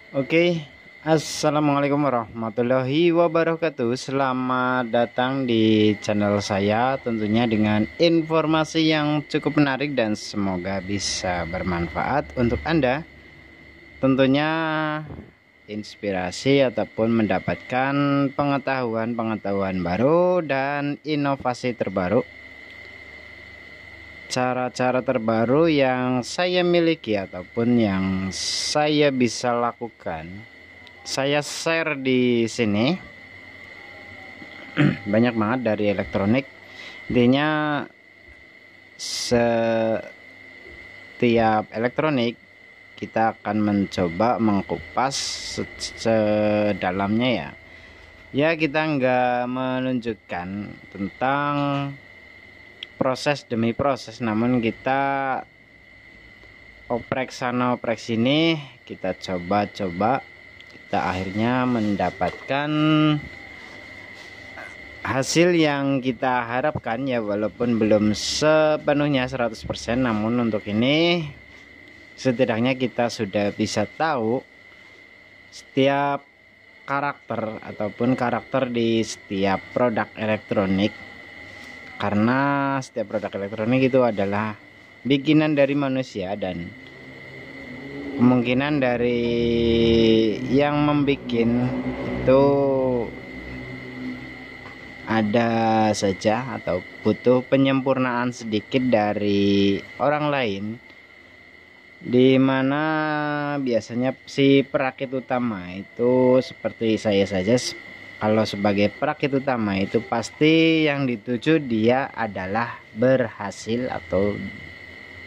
Oke, assalamualaikum warahmatullahi wabarakatuh. Selamat datang di channel saya, tentunya dengan informasi yang cukup menarik dan semoga bisa bermanfaat untuk Anda. Tentunya inspirasi ataupun mendapatkan pengetahuan-pengetahuan baru dan inovasi terbaru, cara-cara terbaru yang saya miliki ataupun yang saya bisa lakukan. Saya share di sini banyak banget dari elektronik. Intinya setiap elektronik kita akan mencoba mengkupas sedalamnya ya. Ya, kita nggak menunjukkan tentang proses demi proses, namun kita oprek sana oprek sini, kita coba-coba, kita akhirnya mendapatkan hasil yang kita harapkan ya, walaupun belum sepenuhnya 100%, namun untuk ini setidaknya kita sudah bisa tahu setiap karakter ataupun karakter di setiap produk elektronik, karena setiap produk elektronik itu adalah bikinan dari manusia dan kemungkinan dari yang membuat itu ada saja atau butuh penyempurnaan sedikit dari orang lain, dimana biasanya si perakit utama itu seperti saya saja. Kalau sebagai perakit utama itu pasti yang dituju dia adalah berhasil atau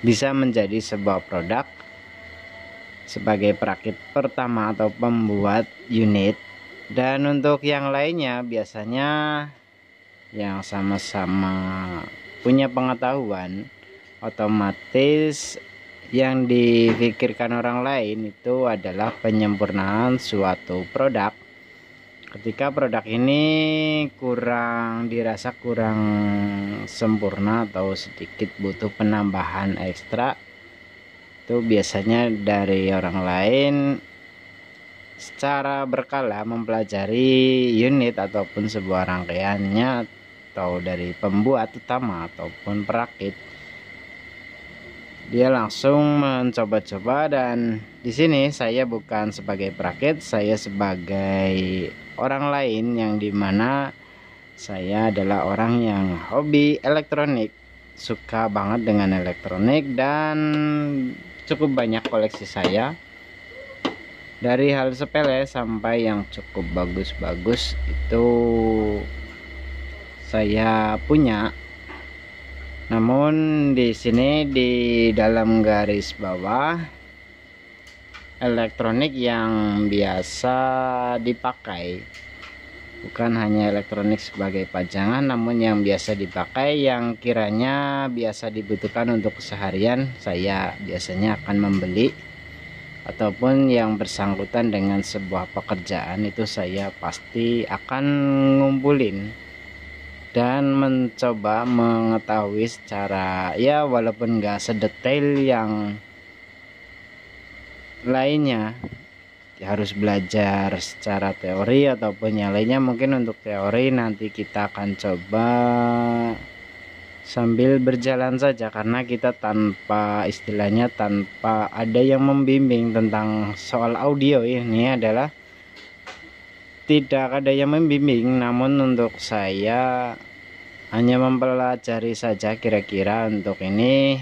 bisa menjadi sebuah produk sebagai perakit pertama atau pembuat unit. Dan untuk yang lainnya biasanya yang sama-sama punya pengetahuan, otomatis yang dipikirkan orang lain itu adalah penyempurnaan suatu produk. Ketika produk ini dirasa kurang sempurna atau sedikit butuh penambahan ekstra, itu biasanya dari orang lain secara berkala mempelajari unit ataupun sebuah rangkaiannya, atau dari pembuat utama ataupun perakit, dia langsung mencoba-coba. Dan di sini saya bukan sebagai perakit, saya sebagai orang lain yang dimana saya adalah orang yang hobi elektronik, suka banget dengan elektronik, dan cukup banyak koleksi saya. Dari hal sepele sampai yang cukup bagus-bagus itu saya punya. Namun di sini di dalam garis bawah, elektronik yang biasa dipakai, bukan hanya elektronik sebagai pajangan, namun yang biasa dipakai, yang kiranya biasa dibutuhkan untuk keseharian, saya biasanya akan membeli. Ataupun yang bersangkutan dengan sebuah pekerjaan, itu saya pasti akan ngumpulin dan mencoba mengetahui secara, ya walaupun nggak sedetail yang lainnya, harus belajar secara teori ataupun yang lainnya. Mungkin untuk teori nanti kita akan coba sambil berjalan saja, karena kita tanpa istilahnya tanpa ada yang membimbing tentang soal audio, ini adalah tidak ada yang membimbing, namun untuk saya hanya mempelajari saja kira-kira untuk ini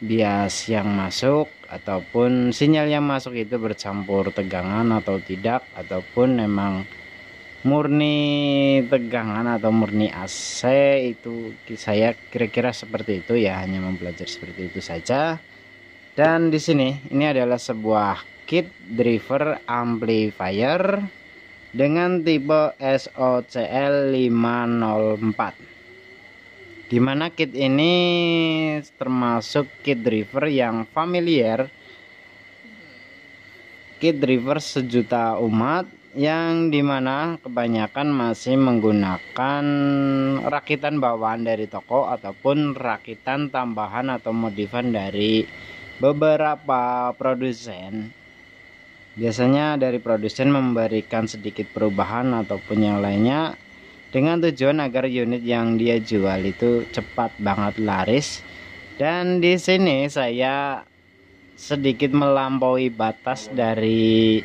bias yang masuk ataupun sinyal yang masuk itu bercampur tegangan atau tidak, ataupun memang murni tegangan atau murni AC. Itu saya kira-kira seperti itu ya, hanya mempelajari seperti itu saja. Dan di sini ini adalah sebuah kit driver amplifier dengan tipe SOCL 504, dimana kit ini termasuk kit driver yang familiar, kit driver sejuta umat, yang dimana kebanyakan masih menggunakan rakitan bawaan dari toko ataupun rakitan tambahan atau modifan dari beberapa produsen Biasanya dari produsen memberikan sedikit perubahan ataupun yang lainnya dengan tujuan agar unit yang dia jual itu cepat banget laris. Dan di sini saya sedikit melampaui batas dari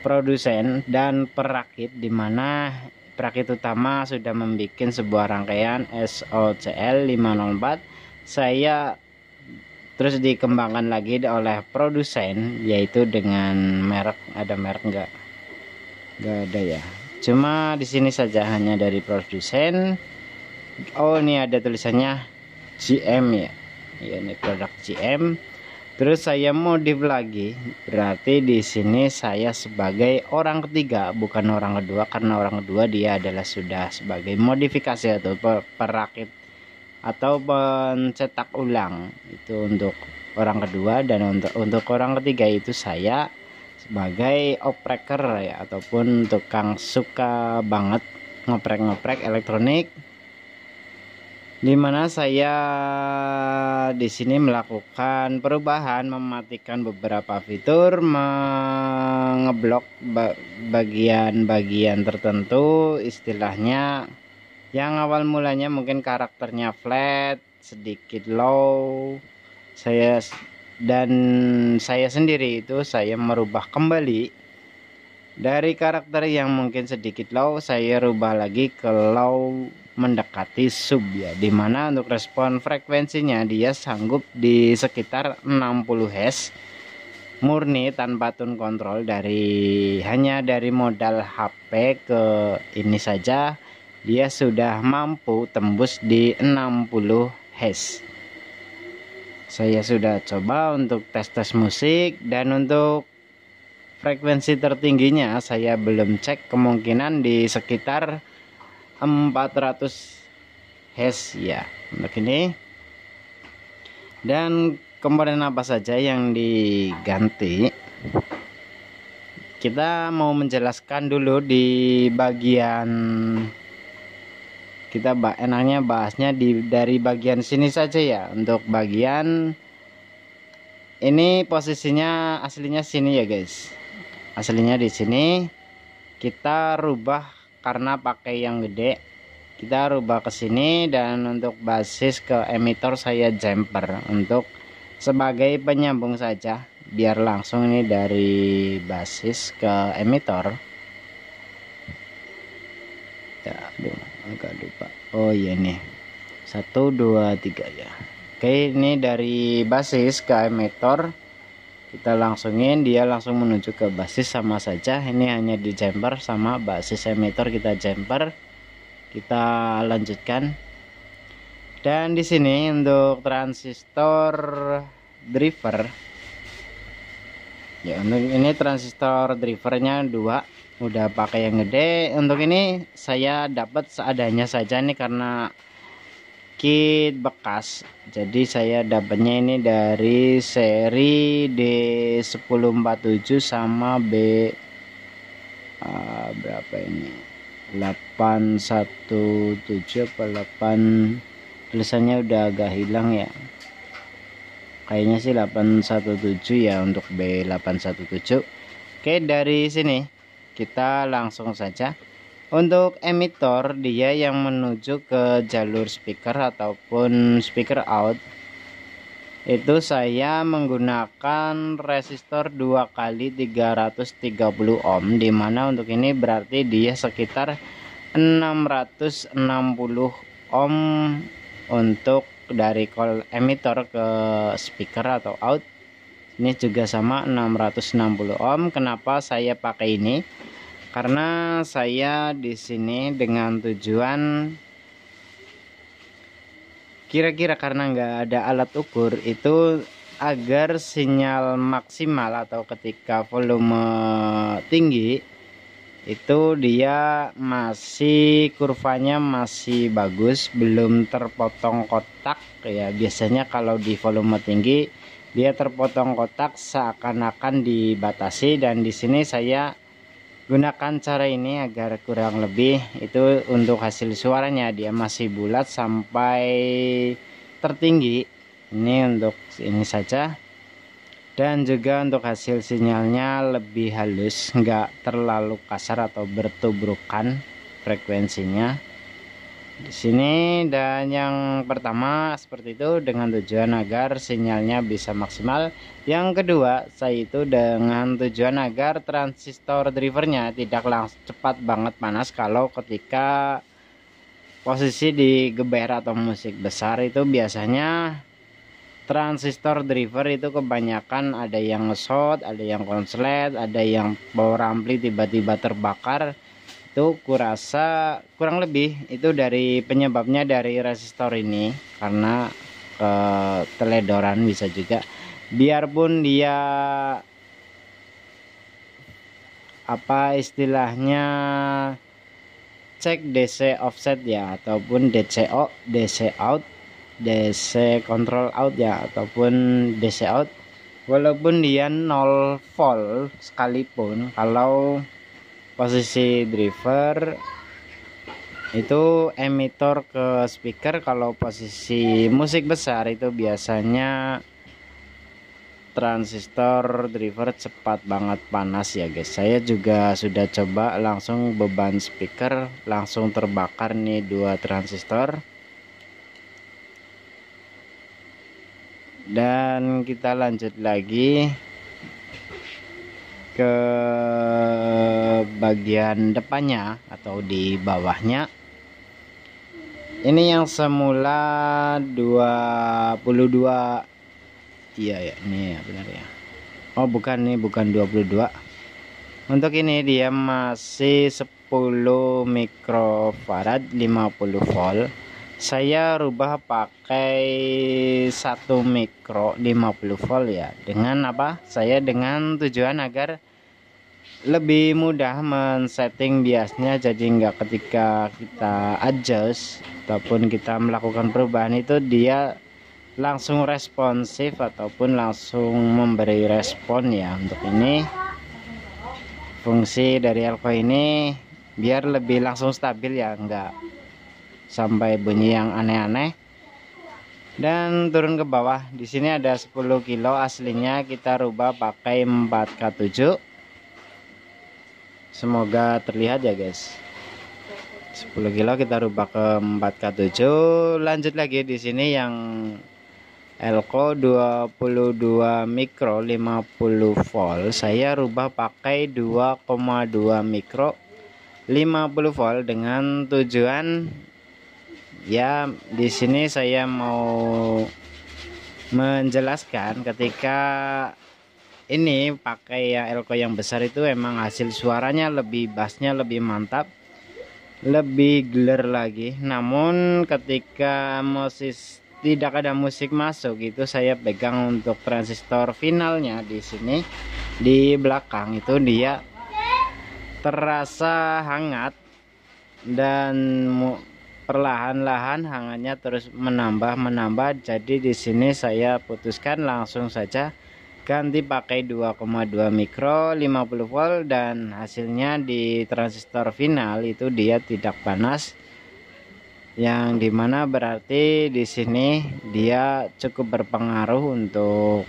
produsen dan perakit, dimana perakit utama sudah membuat sebuah rangkaian SOCL 504. Saya terus dikembangkan lagi oleh produsen, yaitu dengan merek, ada merek nggak ada ya, cuma di sini saja hanya dari produsen. Oh, ini ada tulisannya GM ya, ini produk GM. Terus saya modif lagi, berarti di sini saya sebagai orang ketiga, bukan orang kedua, karena orang kedua dia adalah sudah sebagai modifikasi atau perakit atau pencetak ulang, itu untuk orang kedua. Dan untuk orang ketiga itu saya sebagai opreker ya, ataupun tukang suka banget ngoprek elektronik, dimana saya di sini melakukan perubahan, mematikan beberapa fitur, mengeblok bagian-bagian tertentu, istilahnya yang awal mulanya mungkin karakternya flat, sedikit low. Saya sendiri itu saya merubah kembali dari karakter yang mungkin sedikit low, saya rubah lagi ke low mendekati sub ya, dimana untuk respon frekuensinya dia sanggup di sekitar 60 Hz murni tanpa tune control. Hanya dari modal HP ke ini saja dia sudah mampu tembus di 60 Hz. Saya sudah coba untuk tes musik, dan untuk frekuensi tertingginya saya belum cek, kemungkinan di sekitar 400 Hz ya untuk ini. Dan komponen apa saja yang diganti, kita mau menjelaskan dulu di bagian, kita enaknya bahasnya dari bagian sini saja ya. Untuk bagian ini posisinya aslinya sini ya guys, aslinya di sini. Kita rubah karena pakai yang gede, kita rubah ke sini. Dan untuk basis ke emitor saya jumper untuk sebagai penyambung saja, biar langsung ini dari basis ke emitor ya. Aduh, agak lupa. Oh iya nih 1 2 3 ya. Oke, ini dari basis ke emitor kita langsungin, dia langsung menuju ke basis, sama saja. Ini hanya di jumper sama basis emitor kita jumper. Kita lanjutkan. Dan di sini untuk transistor driver ya, untuk ini transistor drivernya 2, udah pakai yang gede. Untuk ini saya dapat seadanya saja nih karena kit bekas, jadi saya dapatnya ini dari seri D1047 sama berapa ini, 817 apa 8, tulisannya udah agak hilang ya, kayaknya sih 817 ya untuk B817. Oke, dari sini kita langsung saja. Untuk emitor dia yang menuju ke jalur speaker ataupun speaker out, itu saya menggunakan resistor 2 kali 330 ohm, dimana untuk ini berarti dia sekitar 660 ohm untuk dari emitor ke speaker atau out. Ini juga sama 660 ohm. Kenapa saya pakai ini? Karena saya di sini dengan tujuan kira-kira, karena nggak ada alat ukur, itu agar sinyal maksimal atau ketika volume tinggi itu dia masih kurvanya masih bagus, belum terpotong kotak ya. Biasanya kalau di volume tinggi dia terpotong kotak seakan-akan dibatasi, dan di sini saya gunakan cara ini agar kurang lebih itu untuk hasil suaranya dia masih bulat sampai tertinggi. Ini untuk ini saja. dan juga untuk hasil sinyalnya lebih halus, nggak terlalu kasar atau bertubrukan frekuensinya di sini. Dan yang pertama seperti itu dengan tujuan agar sinyalnya bisa maksimal. Yang kedua saya itu dengan tujuan agar transistor drivernya tidak langsung cepat banget panas kalau ketika posisi di geber atau musik besar. Itu biasanya transistor driver itu kebanyakan ada yang nge-short, ada yang konslet, ada yang power ampli tiba-tiba terbakar. Itu kurasa kurang lebih itu dari penyebabnya dari resistor ini, karena keteledoran bisa juga. Biarpun dia apa istilahnya cek DC offset ya, ataupun DCO, DC out, DC control out ya, ataupun DC out, walaupun dia 0 volt sekalipun, kalau posisi driver itu emitor ke speaker, kalau posisi musik besar itu biasanya transistor driver cepat banget panas ya guys. Saya juga sudah coba langsung beban speaker langsung terbakar nih 2 transistor. Dan kita lanjut lagi ke bagian depannya atau di bawahnya. Ini yang semula 22, iya ya, ini ya benar ya. Oh bukan, nih bukan 22. Untuk ini dia masih 10 mikrofarad 50 volt. Saya rubah pakai 1 mikro 50 volt ya. Dengan apa? Saya dengan tujuan agar lebih mudah men-setting biasnya, jadi enggak ketika kita adjust ataupun kita melakukan perubahan itu dia langsung responsif ataupun langsung memberi respon ya. Untuk ini fungsi dari elko ini biar lebih langsung stabil ya, enggak sampai bunyi yang aneh-aneh. Dan turun ke bawah, di sini ada 10 kilo aslinya, kita rubah pakai 4K7. Semoga terlihat ya guys. 10 kilo kita rubah ke 4K7. Lanjut lagi di sini yang elko 22 mikro 50 volt, saya rubah pakai 2,2 mikro 50 volt dengan tujuan ya, di sini saya mau menjelaskan ketika ini pakai ya elko yang besar itu emang hasil suaranya lebih bassnya lebih mantap, lebih gelar lagi. Namun ketika tidak ada musik masuk itu saya pegang untuk transistor finalnya di sini di belakang itu dia terasa hangat dan perlahan-lahan hangatnya terus menambah. Jadi di sini saya putuskan langsung saja ganti pakai 2,2 mikro 50 volt dan hasilnya di transistor final itu dia tidak panas, yang dimana berarti di sini dia cukup berpengaruh untuk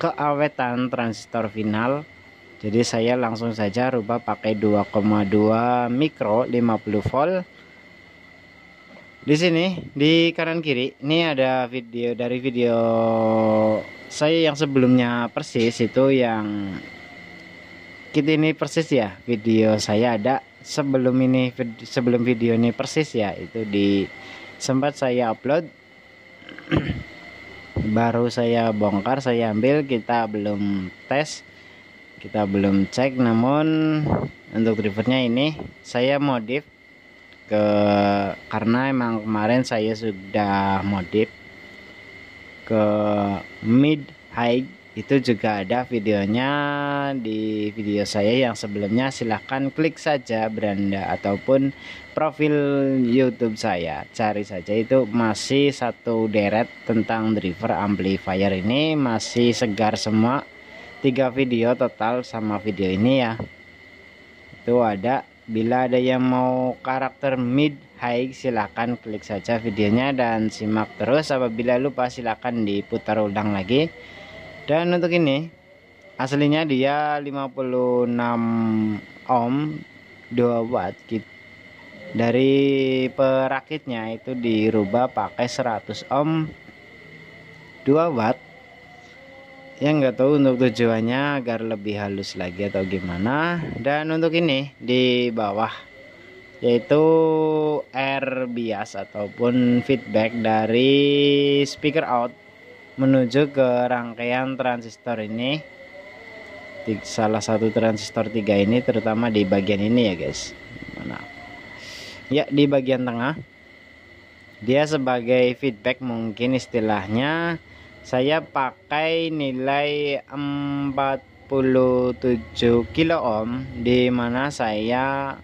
keawetan transistor final. Jadi saya langsung saja rubah pakai 2,2 mikro 50 volt. Di sini di kanan kiri ini ada video dari video saya yang sebelumnya persis, itu yang kita ini persis ya, video saya ada sebelum ini, sebelum video ini persis ya, itu di sempat saya upload baru saya bongkar, saya ambil, kita belum tes, kita belum cek. Namun untuk drivernya ini saya modif karena emang kemarin saya sudah modif ke mid high, itu juga ada videonya di video saya yang sebelumnya. Silahkan klik saja beranda ataupun profil YouTube saya, cari saja, itu masih satu deret tentang driver amplifier. Ini masih segar semua, 3 video total sama video ini ya, itu ada. Bila ada yang mau karakter mid high silahkan klik saja videonya dan simak terus. Apabila lupa silahkan diputar ulang lagi. Dan untuk ini aslinya dia 56 ohm 2 watt gitu. Dari perakitnya itu dirubah pakai 100 ohm 2 watt. Ya nggak tahu untuk tujuannya agar lebih halus lagi atau gimana. Dan untuk ini di bawah yaitu air bias ataupun feedback dari speaker out menuju ke rangkaian transistor ini, salah satu transistor 3 ini, terutama di bagian ini ya guys. Mana ya, di bagian tengah dia sebagai feedback, mungkin istilahnya. Saya pakai nilai 47 kilo ohm, di mana saya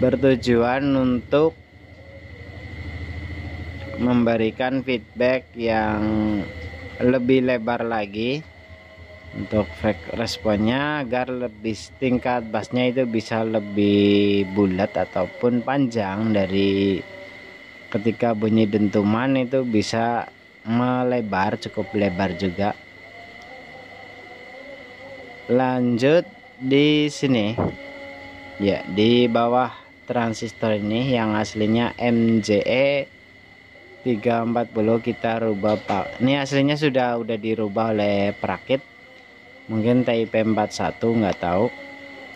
bertujuan untuk memberikan feedback yang lebih lebar lagi untuk responnya, agar lebih tingkat bassnya itu bisa lebih bulat ataupun panjang. Dari ketika bunyi dentuman itu bisa melebar, cukup lebar juga. Lanjut di sini ya, di bawah transistor ini yang aslinya MJE 340 kita rubah pak. Ini aslinya sudah dirubah oleh perakit, mungkin TIP 41 nggak tahu.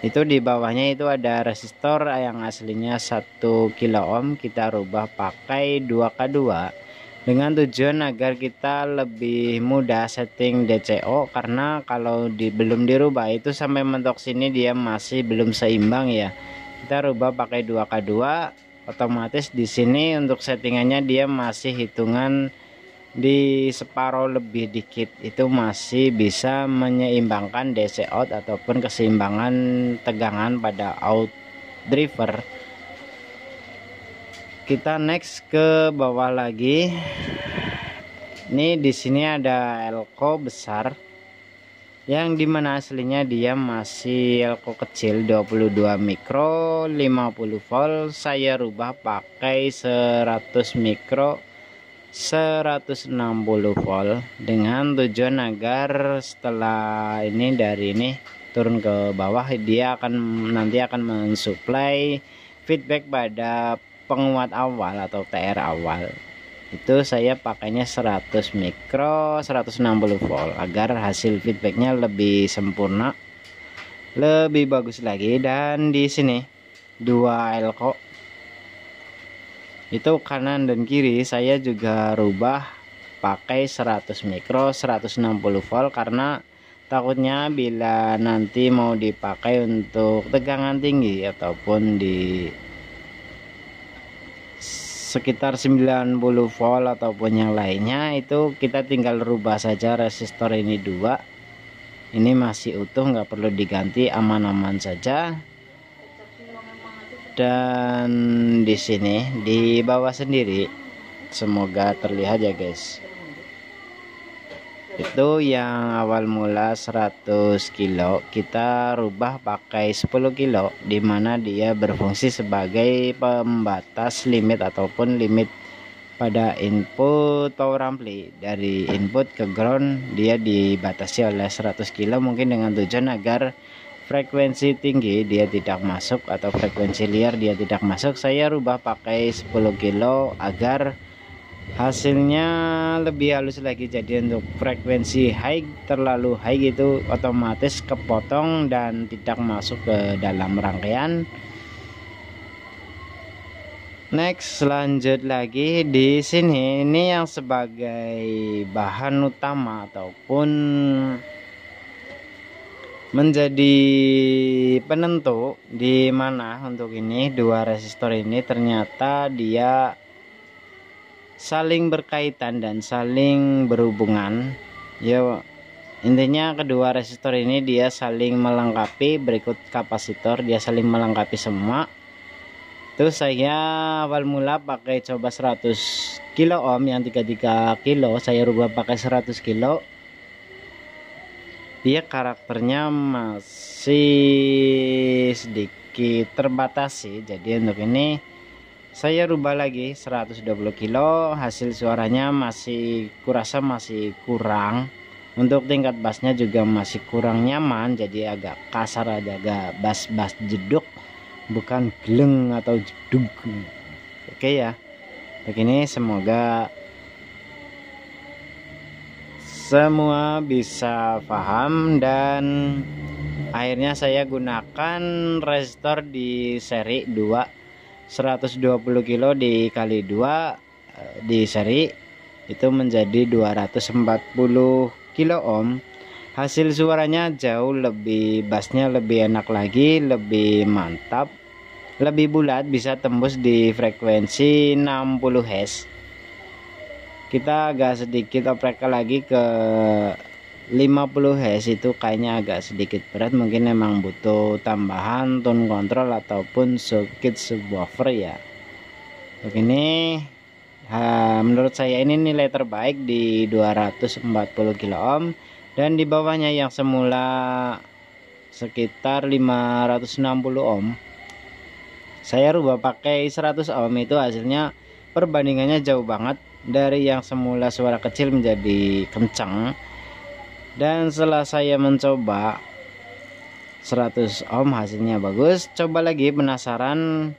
Itu di bawahnya itu ada resistor yang aslinya 1 kilo ohm, kita rubah pakai 2K2 dengan tujuan agar kita lebih mudah setting DCO, karena kalau belum dirubah itu sampai mentok sini dia masih belum seimbang ya. Kita rubah pakai 2K2, otomatis di sini untuk settingannya dia masih hitungan di separuh lebih dikit, itu masih bisa menyeimbangkan DC out ataupun keseimbangan tegangan pada out driver. Kita next ke bawah lagi. Ini di sini ada elko besar yang dimana aslinya dia masih elko kecil 22 mikro 50 volt. Saya rubah pakai 100 mikro 160 volt dengan tujuan agar setelah ini dari ini turun ke bawah, dia nanti akan mensuplai feedback pada penguat awal atau TR awal. Itu saya pakainya 100 mikro 160 volt agar hasil feedbacknya lebih sempurna, lebih bagus lagi. Dan di sini dua elko itu kanan dan kiri saya juga rubah pakai 100 mikro 160 volt, karena takutnya bila nanti mau dipakai untuk tegangan tinggi ataupun di sekitar 90 volt ataupun yang lainnya, itu kita tinggal rubah saja resistor ini dua. Ini masih utuh, nggak perlu diganti, aman-aman saja. Dan di sini di bawah sendiri, semoga terlihat ya guys, itu yang awal mula 100 kilo kita rubah pakai 10 kilo, dimana dia berfungsi sebagai pembatas limit ataupun limit pada input power ampli. Dari input ke ground dia dibatasi oleh 100 kilo, mungkin dengan tujuan agar frekuensi tinggi dia tidak masuk atau frekuensi liar dia tidak masuk. Saya rubah pakai 10 kilo agar hasilnya lebih halus lagi. Jadi untuk frekuensi high, terlalu high gitu otomatis kepotong dan tidak masuk ke dalam rangkaian. Next, lanjut lagi di sini, ini yang sebagai bahan utama ataupun menjadi penentu di mana untuk ini dua resistor ini ternyata dia saling berkaitan dan saling berhubungan ya. Intinya kedua resistor ini dia saling melengkapi, berikut kapasitor dia saling melengkapi semua. Terus saya awal mula pakai coba 100 kilo ohm yang 33 kilo, saya rubah pakai 100 kilo. Dia karakternya masih sedikit terbatasi, jadi untuk ini saya rubah lagi 120 kilo. Hasil suaranya masih kurasa masih kurang, Untuk tingkat bassnya juga masih kurang nyaman, jadi agak kasar aja, agak bass jeduk, bukan gleng atau jeduk. Oke ya, begini, semoga semua bisa paham. Dan akhirnya saya gunakan resistor di seri 2 120 kilo dikali 2 di seri itu menjadi 240 kilo ohm. Hasil suaranya jauh lebih, bassnya lebih enak lagi, lebih mantap, lebih bulat, bisa tembus di frekuensi 60 Hz. Kita agak sedikit oprek lagi ke 50 Hz, itu kayaknya agak sedikit berat, mungkin memang butuh tambahan tone control ataupun circuit subwoofer ya. Begini, menurut saya ini nilai terbaik di 240 kilo ohm, dan di bawahnya yang semula sekitar 560 ohm saya rubah pakai 100 ohm, itu hasilnya perbandingannya jauh banget, dari yang semula suara kecil menjadi kencang. Dan setelah saya mencoba 100 ohm hasilnya bagus, coba lagi penasaran,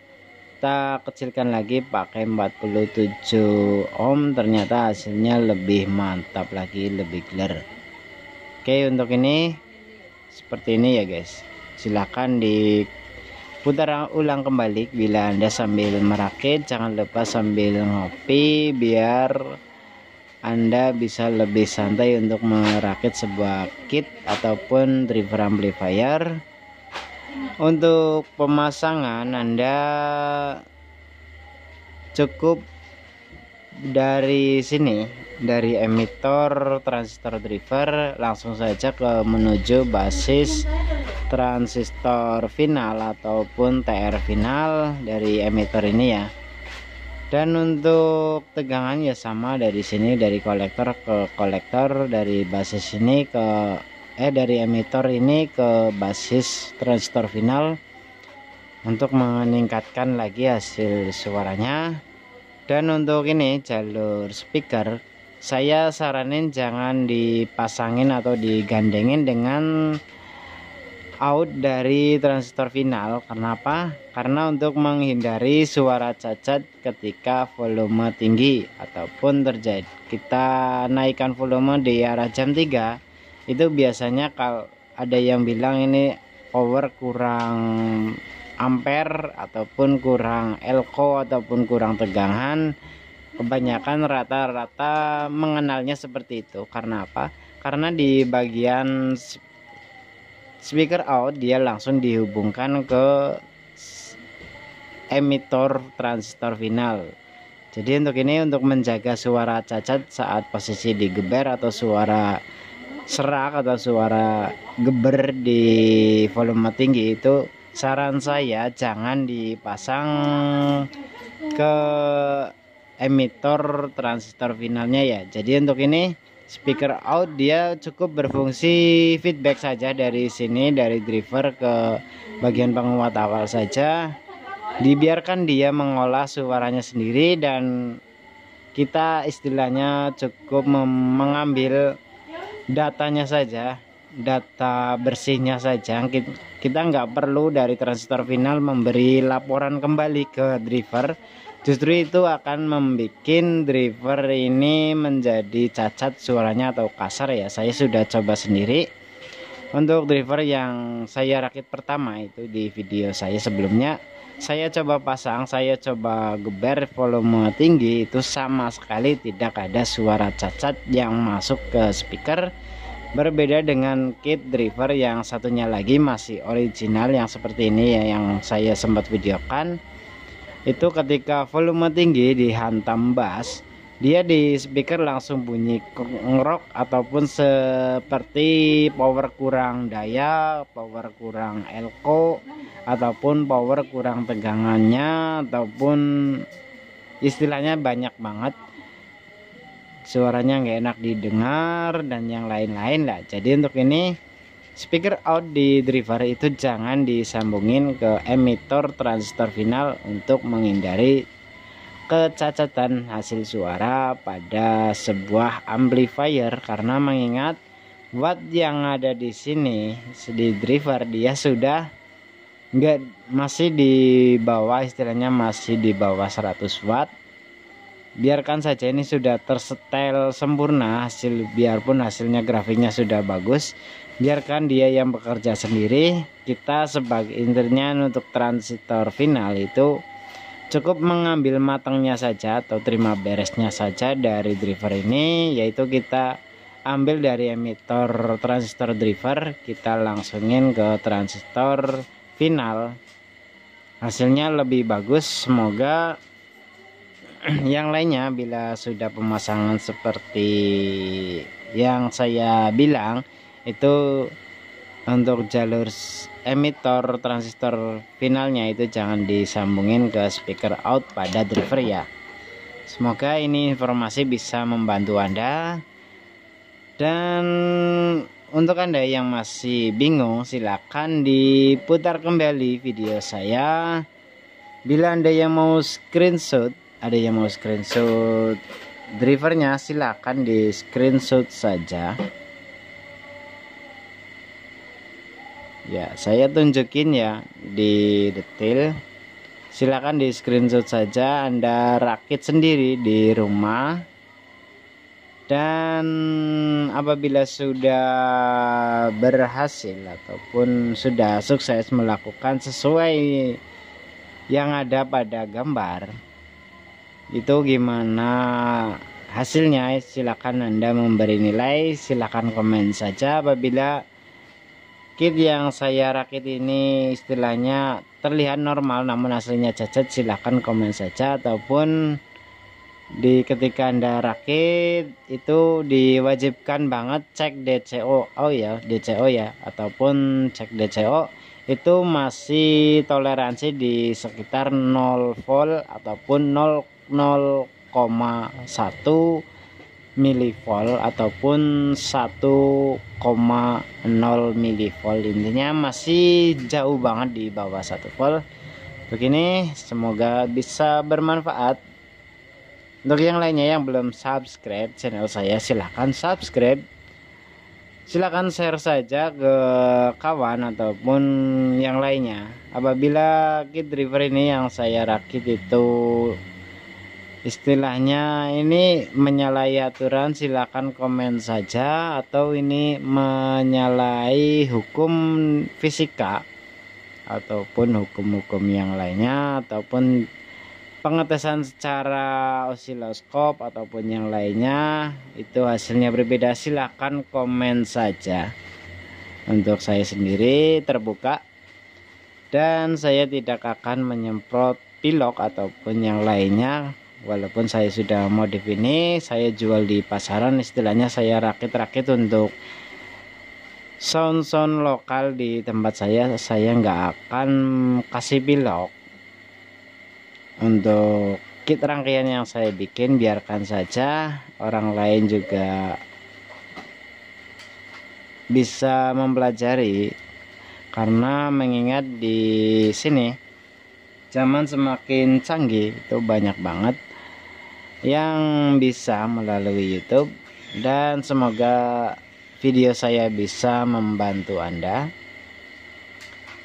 kita kecilkan lagi pakai 47 ohm, ternyata hasilnya lebih mantap lagi, lebih clear. Oke, untuk ini seperti ini ya guys, silahkan diputar ulang kembali bila Anda sambil merakit. Jangan lupa sambil ngopi, biar Anda bisa lebih santai untuk merakit sebuah kit ataupun driver amplifier. Untuk pemasangan Anda cukup dari sini, dari emitor transistor driver, langsung saja ke menuju basis transistor final ataupun TR final dari emitor ini ya. Dan untuk tegangan ya sama, dari sini, dari kolektor ke kolektor, dari basis ini ke dari emitor ini ke basis transistor final, untuk meningkatkan lagi hasil suaranya. Dan untuk ini jalur speaker, saya saranin jangan dipasangin atau digandengin dengan out dari transistor final. Kenapa? Karena untuk menghindari suara cacat ketika volume tinggi ataupun terjadi kita naikkan volume di arah jam 3, itu biasanya kalau ada yang bilang ini power kurang ampere ataupun kurang elko ataupun kurang tegangan, kebanyakan rata-rata mengenalnya seperti itu. Karena apa? Karena di bagian speaker out dia langsung dihubungkan ke emitor transistor final. Jadi untuk ini, untuk menjaga suara cacat saat posisi digeber atau suara serak atau suara geber di volume tinggi, itu saran saya jangan dipasang ke emitor transistor finalnya ya. Jadi untuk ini speaker out dia cukup berfungsi feedback saja dari sini, dari driver ke bagian penguat awal saja, dibiarkan dia mengolah suaranya sendiri, dan kita istilahnya cukup mengambil datanya saja, data bersihnya saja. Kita nggak perlu dari transistor final memberi laporan kembali ke driver, justru itu akan membuat driver ini menjadi cacat suaranya atau kasar ya. Saya sudah coba sendiri untuk driver yang saya rakit pertama itu di video saya sebelumnya. Saya coba pasang, saya coba geber volume tinggi, itu sama sekali tidak ada suara cacat yang masuk ke speaker. Berbeda dengan kit driver yang satunya lagi masih original yang seperti ini ya, yang saya sempat videokan. Itu ketika volume tinggi dihantam bass, dia di speaker langsung bunyi ngerok ataupun seperti power kurang daya, power kurang elko, ataupun power kurang tegangannya, ataupun istilahnya banyak banget suaranya nggak enak didengar dan yang lain-lain lah. Jadi untuk ini speaker out di driver itu jangan disambungin ke emitor transistor final untuk menghindari kecacatan hasil suara pada sebuah amplifier. Karena mengingat watt yang ada di sini di driver dia sudah masih di bawah, istilahnya masih di bawah 100 watt. Biarkan saja ini sudah tersetel sempurna biarpun hasilnya grafiknya sudah bagus, biarkan dia yang bekerja sendiri. Kita sebagai intinya untuk transistor final itu cukup mengambil matangnya saja atau terima beresnya saja dari driver ini, yaitu kita ambil dari emitor transistor driver, kita langsungin ke transistor final, hasilnya lebih bagus. Semoga yang lainnya bila sudah pemasangan seperti yang saya bilang itu, untuk jalur emitor transistor finalnya itu jangan disambungin ke speaker out pada driver ya. Semoga ini informasi bisa membantu Anda. Dan untuk Anda yang masih bingung, silakan diputar kembali video saya. Bila Anda yang mau screenshot, ada yang mau screenshot drivernya, silakan di screenshot saja. Ya, saya tunjukin ya di detail. Silakan di screenshot saja, Anda rakit sendiri di rumah. Dan apabila sudah berhasil ataupun sudah sukses melakukan sesuai yang ada pada gambar, itu gimana hasilnya, silakan Anda memberi nilai, silakan komen saja. Apabila kit yang saya rakit ini istilahnya terlihat normal namun hasilnya cacat, silakan komen saja. Ataupun ketika Anda rakit itu diwajibkan banget cek DCO ya, ataupun cek DCO itu masih toleransi di sekitar 0 volt ataupun 0,1 milivolt ataupun 1,0 milivolt. Intinya masih jauh banget di bawah 1 volt. Begini, semoga bisa bermanfaat. Untuk yang lainnya yang belum subscribe channel saya, silahkan subscribe, silahkan share saja ke kawan ataupun yang lainnya. Apabila kit driver ini yang saya rakit itu istilahnya ini menyalahi aturan, silakan komen saja. Atau ini menyalahi hukum fisika ataupun hukum-hukum yang lainnya, ataupun pengetesan secara osiloskop ataupun yang lainnya itu hasilnya berbeda, silahkan komen saja. Untuk saya sendiri terbuka dan saya tidak akan menyemprot pilok ataupun yang lainnya. Walaupun saya sudah modif ini, saya jual di pasaran, istilahnya saya rakit-rakit untuk sound-sound lokal di tempat saya nggak akan kasih pilok. Untuk kit rangkaian yang saya bikin, biarkan saja orang lain juga bisa mempelajari, karena mengingat di sini zaman semakin canggih, itu banyak banget yang bisa melalui YouTube. Dan semoga video saya bisa membantu Anda.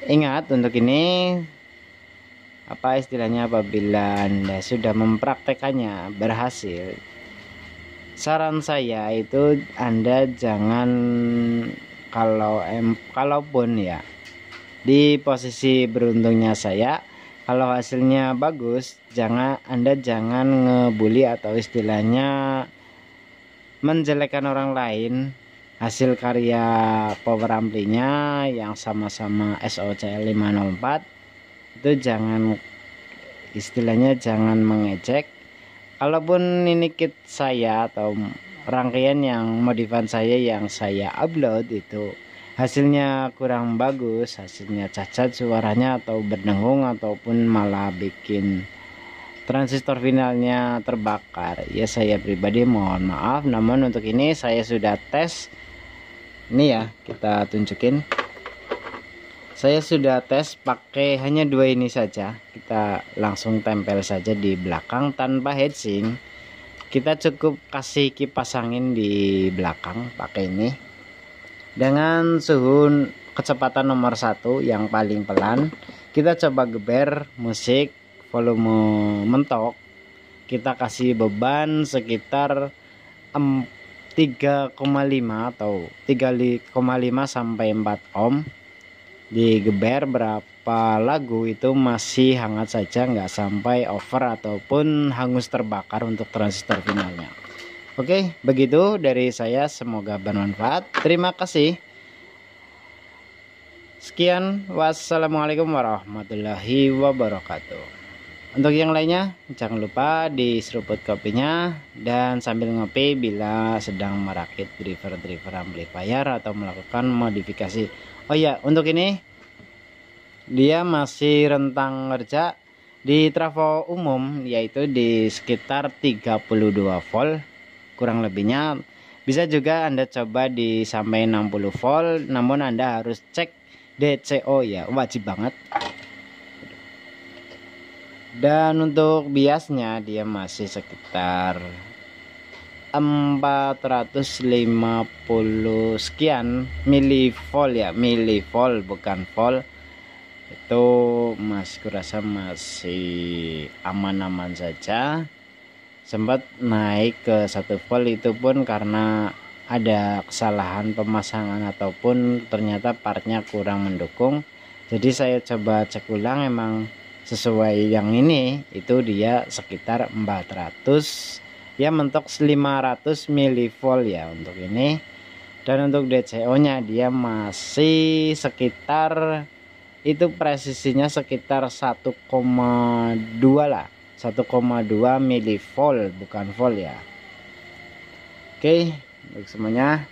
Ingat, untuk ini apa istilahnya, apabila Anda sudah mempraktekannya berhasil, saran saya itu Anda jangan, kalaupun ya di posisi beruntungnya saya, kalau hasilnya bagus, Anda jangan ngebully atau istilahnya menjelekkan orang lain hasil karya power amplinya yang sama-sama SOCL 504. Itu jangan, istilahnya jangan mengejek. Kalaupun ini kit saya atau rangkaian yang modifan saya yang saya upload itu hasilnya kurang bagus, hasilnya cacat suaranya atau berdengung ataupun malah bikin transistor finalnya terbakar, ya saya pribadi mohon maaf. Namun untuk ini saya sudah tes. Ini ya, kita tunjukin. Saya sudah tes pakai hanya 2 ini saja. Kita langsung tempel saja di belakang tanpa heatsink. Kita cukup kasih kipas angin di belakang pakai ini. dengan suhu kecepatan nomor 1 yang paling pelan. Kita coba geber musik volume mentok, kita kasih beban sekitar 3,5 atau 3,5 sampai 4 ohm. Digeber berapa lagu itu masih hangat saja, nggak sampai over ataupun hangus terbakar untuk transistor finalnya. Oke, begitu dari saya, semoga bermanfaat. Terima kasih. Sekian, wassalamualaikum warahmatullahi wabarakatuh. Untuk yang lainnya jangan lupa diseruput kopinya dan sambil ngopi bila sedang merakit driver amplifier atau melakukan modifikasi. Oh ya, untuk ini dia masih rentang kerja di trafo umum, yaitu di sekitar 32 volt kurang lebihnya. Bisa juga Anda coba di sampai 60 volt, namun Anda harus cek DCO ya, wajib banget. Dan untuk biasnya dia masih sekitar 450 sekian milivolt ya, milivolt bukan volt. Itu kurasa masih aman-aman saja. Sempat naik ke 1 volt, itu pun karena ada kesalahan pemasangan ataupun ternyata partnya kurang mendukung. Jadi saya coba cek ulang, emang sesuai yang ini, itu dia sekitar 400 ya, mentok 500 milivolt ya untuk ini. Dan untuk DCO nya dia masih sekitar, itu presisinya sekitar 1,2 lah, 1,2 milivolt bukan volt ya. Oke, untuk semuanya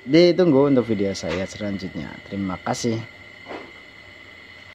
ditunggu untuk video saya selanjutnya. Terima kasih.